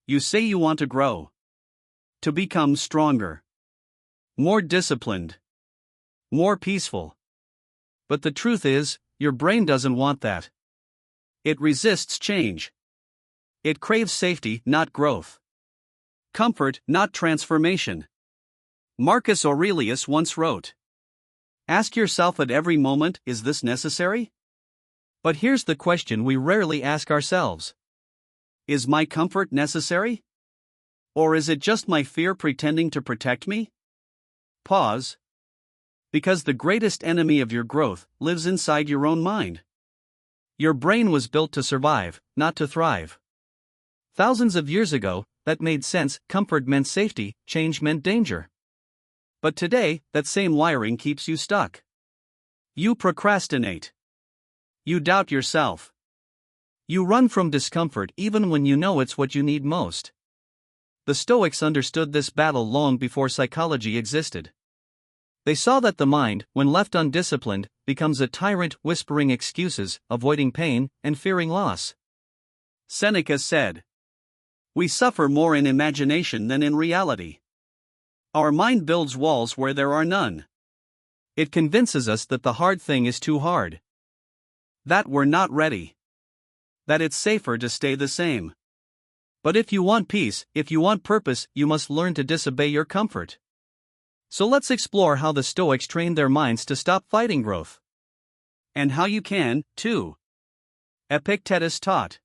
You say you want to grow, to become stronger, more disciplined, more peaceful. But the truth is, your brain doesn't want that. It resists change. It craves safety, not growth. Comfort, not transformation. Marcus Aurelius once wrote, "Ask yourself at every moment, is this necessary?" But here's the question we rarely ask ourselves. Is my comfort necessary? Or is it just my fear pretending to protect me? Pause. Because the greatest enemy of your growth lives inside your own mind. Your brain was built to survive, not to thrive. Thousands of years ago, that made sense. Comfort meant safety, change meant danger. But today, that same wiring keeps you stuck. You procrastinate. You doubt yourself. You run from discomfort even when you know it's what you need most. The Stoics understood this battle long before psychology existed. They saw that the mind, when left undisciplined, becomes a tyrant whispering excuses, avoiding pain, and fearing loss. Seneca said, "We suffer more in imagination than in reality." Our mind builds walls where there are none. It convinces us that the hard thing is too hard. That we're not ready. That it's safer to stay the same. But if you want peace, if you want purpose, you must learn to disobey your comfort. So let's explore how the Stoics trained their minds to stop fighting growth. And how you can, too. Epictetus taught,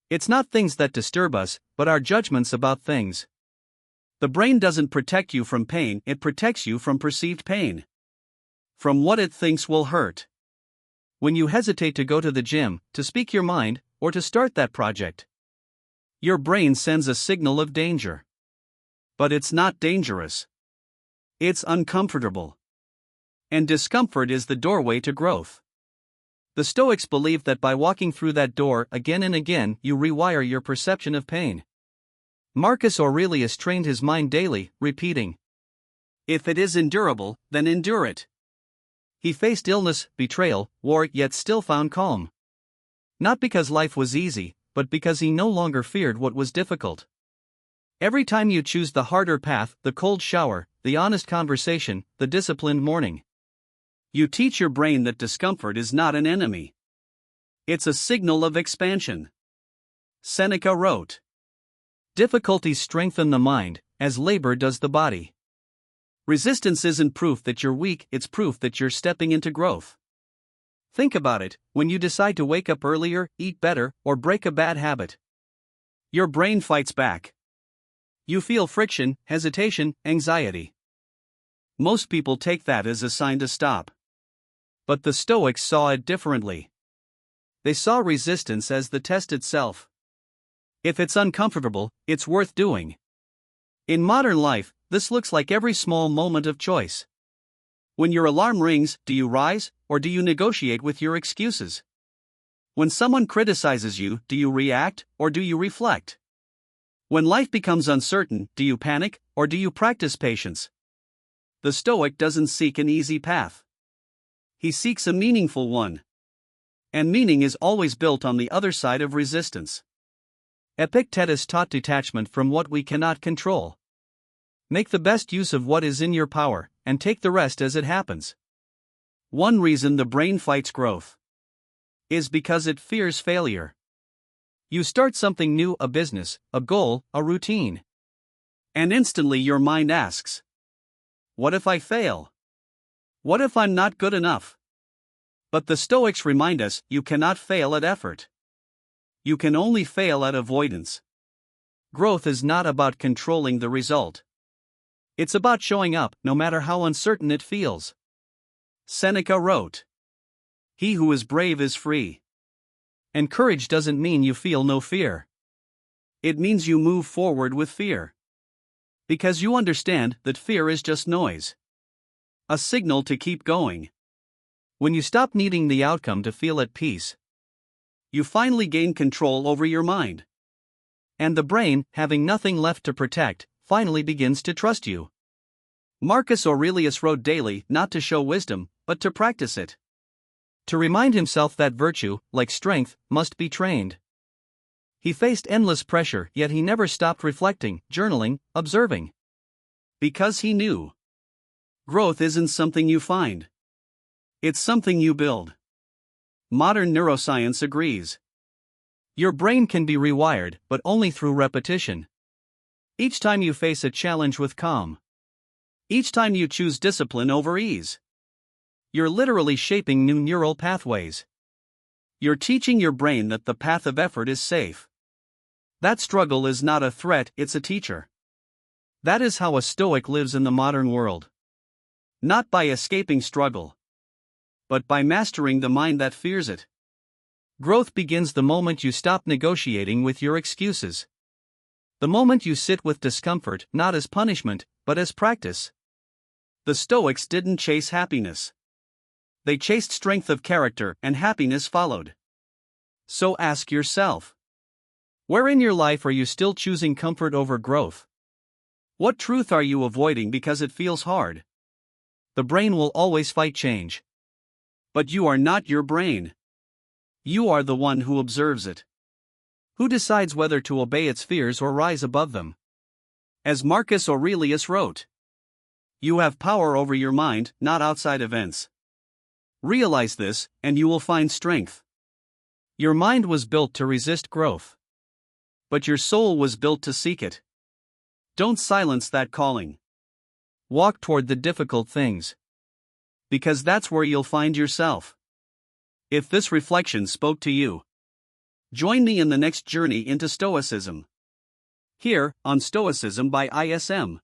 "It's not things that disturb us, but our judgments about things." The brain doesn't protect you from pain, it protects you from perceived pain. From what it thinks will hurt. When you hesitate to go to the gym, to speak your mind, or to start that project, your brain sends a signal of danger. But it's not dangerous. It's uncomfortable. And discomfort is the doorway to growth. The Stoics believed that by walking through that door again and again, you rewire your perception of pain. Marcus Aurelius trained his mind daily, repeating, "If it is endurable, then endure it." He faced illness, betrayal, war, yet still found calm. Not because life was easy, but because he no longer feared what was difficult. Every time you choose the harder path, the cold shower, the honest conversation, the disciplined morning, you teach your brain that discomfort is not an enemy. It's a signal of expansion. Seneca wrote, "Difficulties strengthen the mind, as labor does the body." Resistance isn't proof that you're weak, it's proof that you're stepping into growth. Think about it: when you decide to wake up earlier, eat better, or break a bad habit, your brain fights back. You feel friction, hesitation, anxiety. Most people take that as a sign to stop. But the Stoics saw it differently. They saw resistance as the test itself. If it's uncomfortable, it's worth doing. In modern life, this looks like every small moment of choice. When your alarm rings, do you rise, or do you negotiate with your excuses? When someone criticizes you, do you react, or do you reflect? When life becomes uncertain, do you panic, or do you practice patience? The Stoic doesn't seek an easy path. He seeks a meaningful one. And meaning is always built on the other side of resistance. Epictetus taught detachment from what we cannot control. Make the best use of what is in your power, and take the rest as it happens. One reason the brain fights growth is because it fears failure. You start something new, a business, a goal, a routine. And instantly your mind asks, what if I fail? What if I'm not good enough? But the Stoics remind us, you cannot fail at effort. You can only fail at avoidance. Growth is not about controlling the result. It's about showing up, no matter how uncertain it feels. Seneca wrote, "He who is brave is free." And courage doesn't mean you feel no fear. It means you move forward with fear. Because you understand that fear is just noise. A signal to keep going. When you stop needing the outcome to feel at peace, you finally gain control over your mind. And the brain, having nothing left to protect, finally begins to trust you. Marcus Aurelius wrote daily, not to show wisdom, but to practice it. To remind himself that virtue, like strength, must be trained. He faced endless pressure, yet he never stopped reflecting, journaling, observing. Because he knew. Growth isn't something you find. It's something you build. Modern neuroscience agrees. Your brain can be rewired, but only through repetition. Each time you face a challenge with calm. Each time you choose discipline over ease. You're literally shaping new neural pathways. You're teaching your brain that the path of effort is safe. That struggle is not a threat, it's a teacher. That is how a Stoic lives in the modern world. Not by escaping struggle, but by mastering the mind that fears it. Growth begins the moment you stop negotiating with your excuses. The moment you sit with discomfort, not as punishment, but as practice. The Stoics didn't chase happiness. They chased strength of character, and happiness followed. So ask yourself, where in your life are you still choosing comfort over growth? What truth are you avoiding because it feels hard? The brain will always fight change. But you are not your brain. You are the one who observes it. Who decides whether to obey its fears or rise above them? As Marcus Aurelius wrote, you have power over your mind, not outside events. Realize this, and you will find strength. Your mind was built to resist growth. But your soul was built to seek it. Don't silence that calling. Walk toward the difficult things. Because that's where you'll find yourself. If this reflection spoke to you, join me in the next journey into Stoicism. Here, on Stoicism by ISM.